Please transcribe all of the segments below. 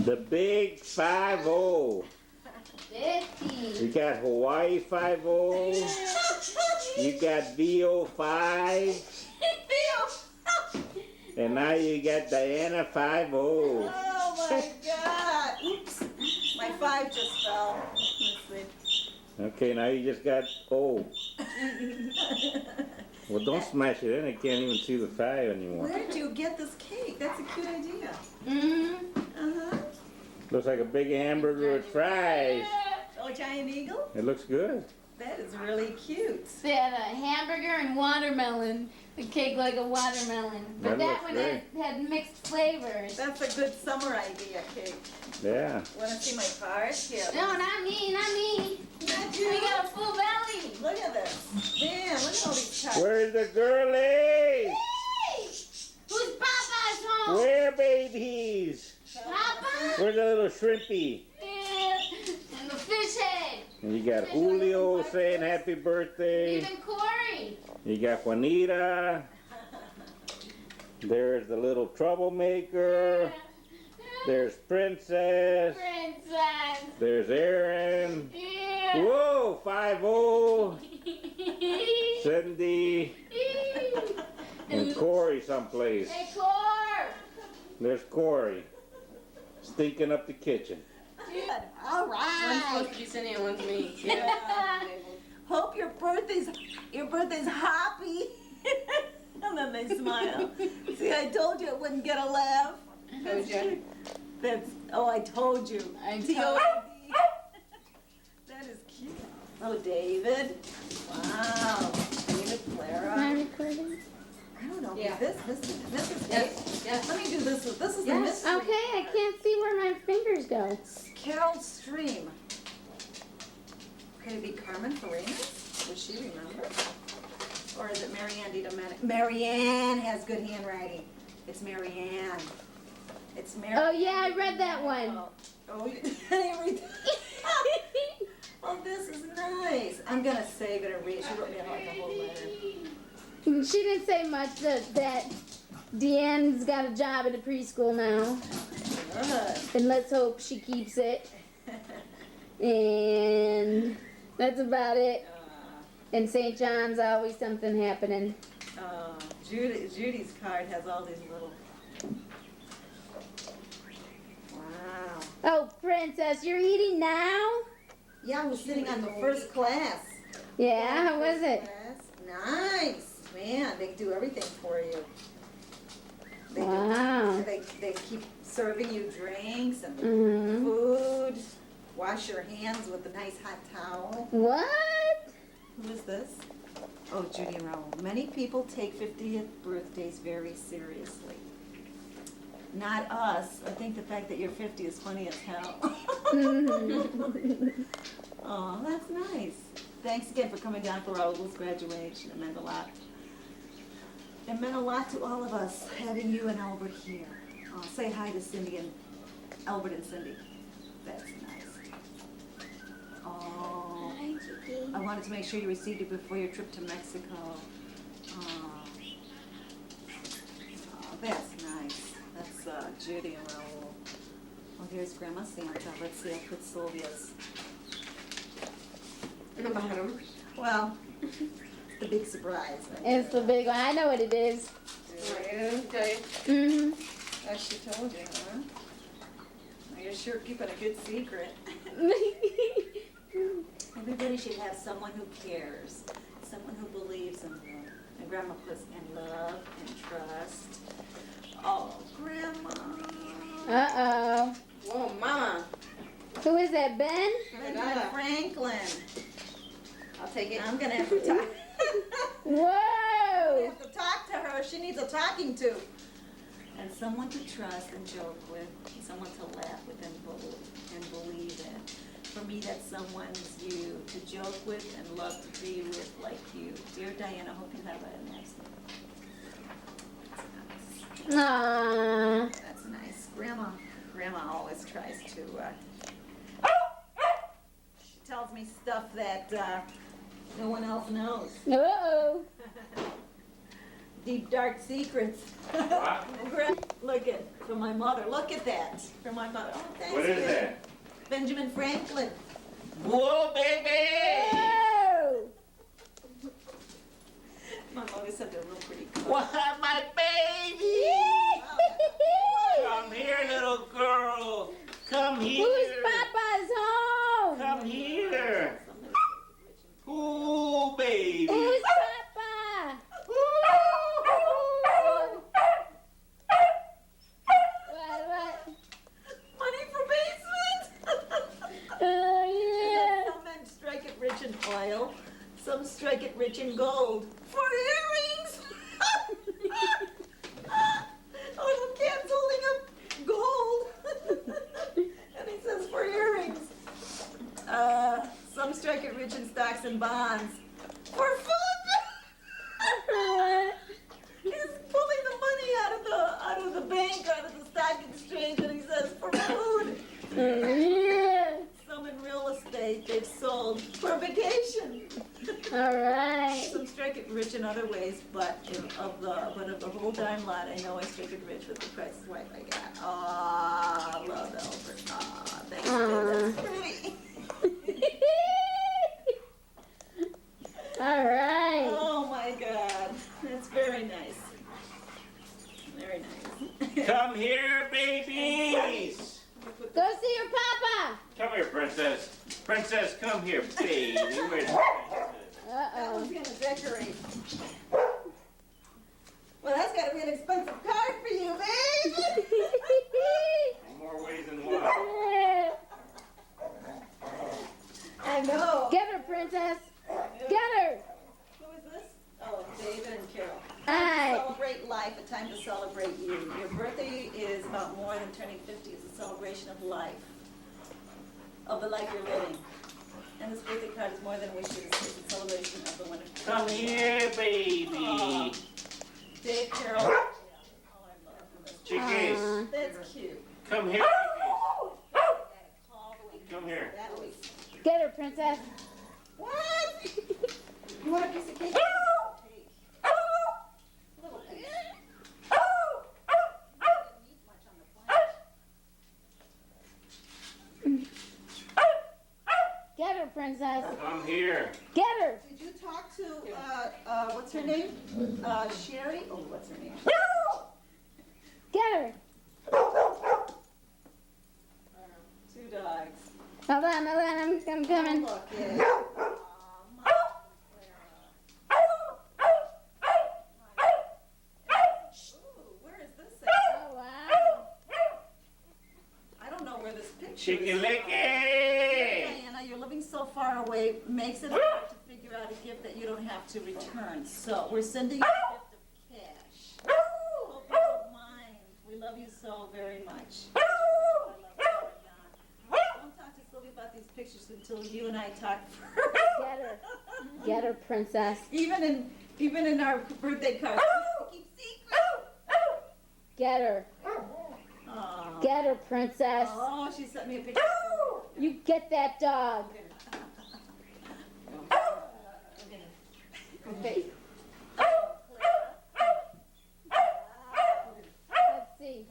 The big 5-0. 50. You got Hawaii 5-0. You got VO5. And now you got Diana 5-0. Oh my God. Oops. My 5 just fell. Let's see. Okay, now you just got O. Well, don't smash it in. I can't even see the 5 anymore. Where did you get this cake? That's a cute idea. Mm-hmm. Uh-huh. Looks like a big hamburger with fries. Oh, giant eagle? It looks good. That is really cute. They had a hamburger and watermelon. The cake like a watermelon. But That that looks one great. had mixed flavors. That's a good summer idea, cake. Yeah. Want to see my card? Here. No, not me, not me. Not you. We got a full belly. Look at this. Man, look at all these cards. Where's the girlies? Hey! Who's Papa's home? Where babies? Papa? Where's the little shrimpy? And the fish head. And you got Julio saying happy birthday. Even Corey. You got Juanita. There's the little troublemaker. There's Princess. Princess. There's Aaron. Yeah. Whoa, 5-0. Cindy. And Corey someplace. Hey, Cor. There's Corey. Stinking up the kitchen. Good. All right. One's supposed to be Cindy and one's me. Yeah. Hope your birthday's happy. And then they smile. See, I told you it wouldn't get a laugh. Told you. I told you. I T-O-D. That is cute. Oh, David. Wow. David, Clara. Am I recording? I don't know. Yeah. This is Yes, yes. Let me do this. This is the Yes. mystery. Okay, I can't see where my fingers go. Carol Stream. Could it be Carmen Farinas? Would she remember? Or is it Marianne DiDomenico? Marianne has good handwriting. It's Marianne. It's Marianne. Oh yeah, I read that one. Oh, you didn't read that? Oh, this is nice. I'm going to save it and read it. She wrote me like a whole letter. She didn't say much that Deanne's got a job at a preschool now. Good. And let's hope she keeps it. And that's about it. In St. John's, always something happening. Judy's card has all these little. Wow. Oh, Princess, you're eating now? Yeah, I was sitting on the first class. Yeah, how was it? Class. Nice. Man, they do everything for you. They Wow. do. They keep serving you drinks and Mm-hmm. food. Wash your hands with a nice hot towel. What? Who is this? Oh, Judy and Raoul. Many people take 50th birthdays very seriously. Not us. I think the fact that you're 50 is funny as hell. Oh, that's nice. Thanks again for coming down for Raoul's graduation. It meant a lot. It meant a lot to all of us having you and Albert here. Say hi to Cindy and Albert and Cindy. That's nice. Oh, I wanted to make sure you received it before your trip to Mexico. Oh, that's nice. That's Judy and Raoul. Oh, here's Grandma Santa. Let's see, I'll put Sylvia's. In the bottom. Well, the big surprise. It's the big one. I know what it is. I didn't tell you. Mm-hmm. Oh, she told you, huh? Well, you're sure keeping a good secret. Everybody should have someone who cares, someone who believes in them. And Grandma puts in love and trust. Oh, Grandma. Uh-oh. Whoa, Mama. Who is that, Ben? Benjamin Franklin. I'll take it. I'm gonna have to talk. I Whoa! have to talk to her. She needs a talking to. And someone to trust and joke with, someone to laugh with and believe in. For me, that someone's you to joke with and love to be with like you. Dear Diana, hope you have a nice day. Aww. That's nice. Grandma always tries to, she tells me stuff that no one else knows. Uh-oh. Deep, dark secrets. What? Gra- Look at, for my mother, look at that, for my mother. Oh, thanks. What is baby. that? Benjamin Franklin. Whoa, baby! Oh! My mother said they're real pretty colors. What, my baby? Come here, little girl. Come here. Who's Papa's home? Come here. Ooh, baby. Who's Papa? What? Money for basement. Oh, Some men strike it rich in oil, some strike it rich in gold. For earrings! Oh, the cat's holding up gold. And he says for earrings. Some strike it rich in stocks and bonds. For food! yeah. He's pulling the money out of the bank, out of the stock exchange, and he says for food. Yeah. Some in real estate they've sold for vacation. All right. Some strike it rich in other ways, but of the whole darn lot, I know I strike it rich with the Price is Right I got. Ah, love Albert. Ah, thanks, babe. That's pretty. All right. Oh my God, that's very nice. Very nice. Come here, babies. Go see your Papa. Come here, princess. Princess, come here, baby. Where's the princess? That Uh-oh. one's gonna decorate. Well, that's gotta be an expensive card for you, babe. More ways than one. I know. Get her, princess. Get her. Who is this? Oh, David and Carol. Hi. Celebrate life, a time to celebrate you. Your birthday is about more than turning 50. It's a celebration of life, of the life you're living. And this birthday card is more than wishes. It's a celebration of the one. Come here, baby. Aw. Dave, Carol. Oh, I love this. Chickies, That's cute. come here. All the way Come here. that way. Get her, princess. What? You want a piece of cake? Take. Little piece. You didn't eat much on the plate. Get her, princess. Come here. Get her. Did you talk to, what's her name? Sherry? Oh, what's her name? Get her. Two dogs. Hold on. I'm coming. Look, yeah. Mama, Ooh, where is this at? Oh, wow. I don't know where this picture Chicken is. licky. Diana, you're living so far away, makes it hard to figure out a gift that you don't have to return. So we're sending you a gift of cash. Hope you don't mind. We love you so very much. I love you, John. Don't talk to Sylvia about these pictures until you and I talk first. Get her. Get her, princess. Even in our birthday cards, we keep secrets. Get her. Aw. Get her, princess. Oh, she sent me a picture. You get that dog. Okay. Let's see.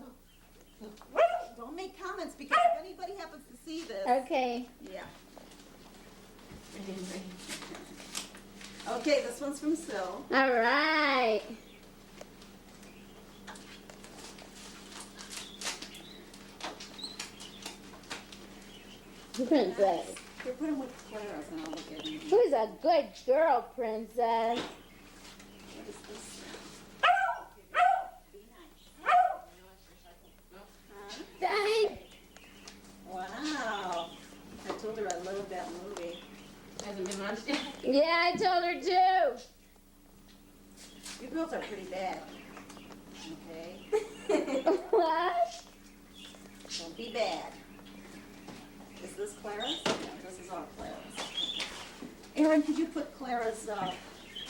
Don't make comments because if anybody happens to see this. Okay. Yeah. Okay, this one's from Sil. All right. Princess. Here, put them with Clara's and I'll look at them. Who's a good girl, princess? What is this? Be nice. Daddy. Wow. I told her I loved that movie. Hasn't been watched yet. Yeah, I told her too. You girls are pretty bad. Okay? What? Don't be bad. Is this Clara's? Yeah, this is all Clara's. Erin, could you put Clara's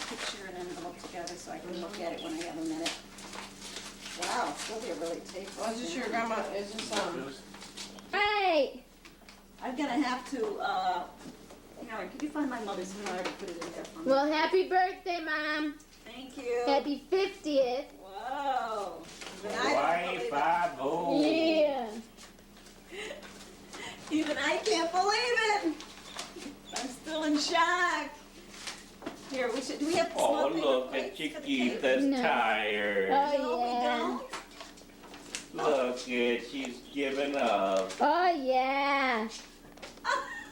picture and envelope together so I can look at it when I have a minute? Wow, Sylvia really takes Oh, is this your grandma? Is this Right. I'm gonna have to, Erin, could you find my mother's card and put it in there for me? Well, happy birthday, Mom. Thank you. Happy 50th. Wow. Even I don't believe it. Y-5-0. Yeah. Even I can't believe it. I'm still in shock. Here, do we have Oh, small paper look plates at for the cake? Chiquita's No. tired. Oh, No, we yeah. don't. Look at, she's giving up. Oh, yeah.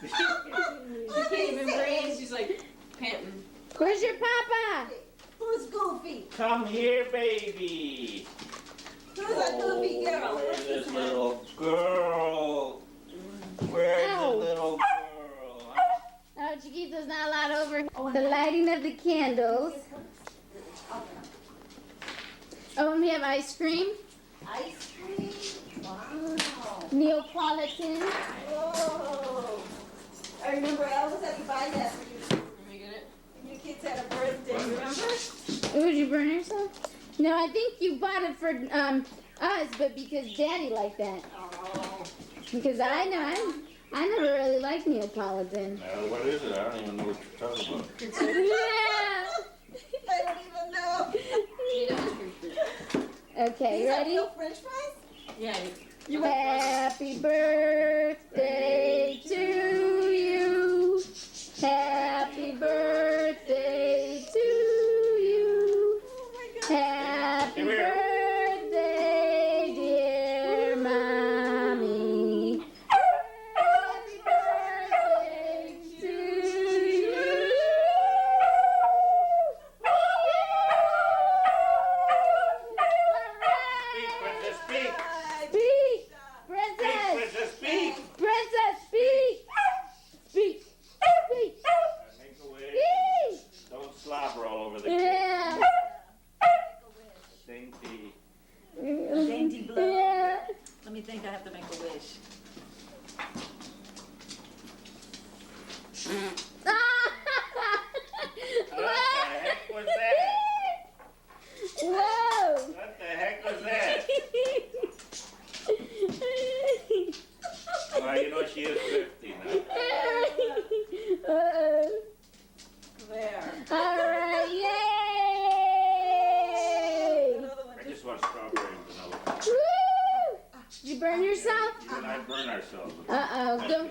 She can't even breathe. She's like panting. Where's your papa? Who's Goofy? Come here, baby. Who's a Goofy girl? Where's What's this this little girl? Where's the Ow. little girl? Oh, Chiquita's not allowed over the lighting of the candles. Oh, and we have ice cream. Ice cream? Wow. Neapolitan. Whoa. I remember Elvis had to buy that for you. Let me get it. When your kids had a birthday, remember? Would you burn yourself? No, I think you bought it for us, but because Daddy liked that. Oh. Because I never really liked Neapolitan. What is it? I don't even know what you're talking about. Yeah. I don't even know. Need ice cream for Okay, These are ready? real French fries? Yeah. Happy birthday to you. Happy birthday to you. Oh my God. Happy Come here. birthday, dear mommy. Happy birthday to you. Speak, princess, speak. Speak, Speak, princess. princess, speak. Princess, speak. Speak. Speak. Make a wish. Speak. Don't slobber all over the cake. Yeah. Dainty. Dainty blow. Yeah. Let me think, I have to make a wish. What the heck was that? Whoa. What the heck was that? Well, you know she is 50 now. There. All right, yay! Another one. I just want strawberry and vanilla. Woo! Did you burn yourself? You and I burn ourselves. Uh-oh, don't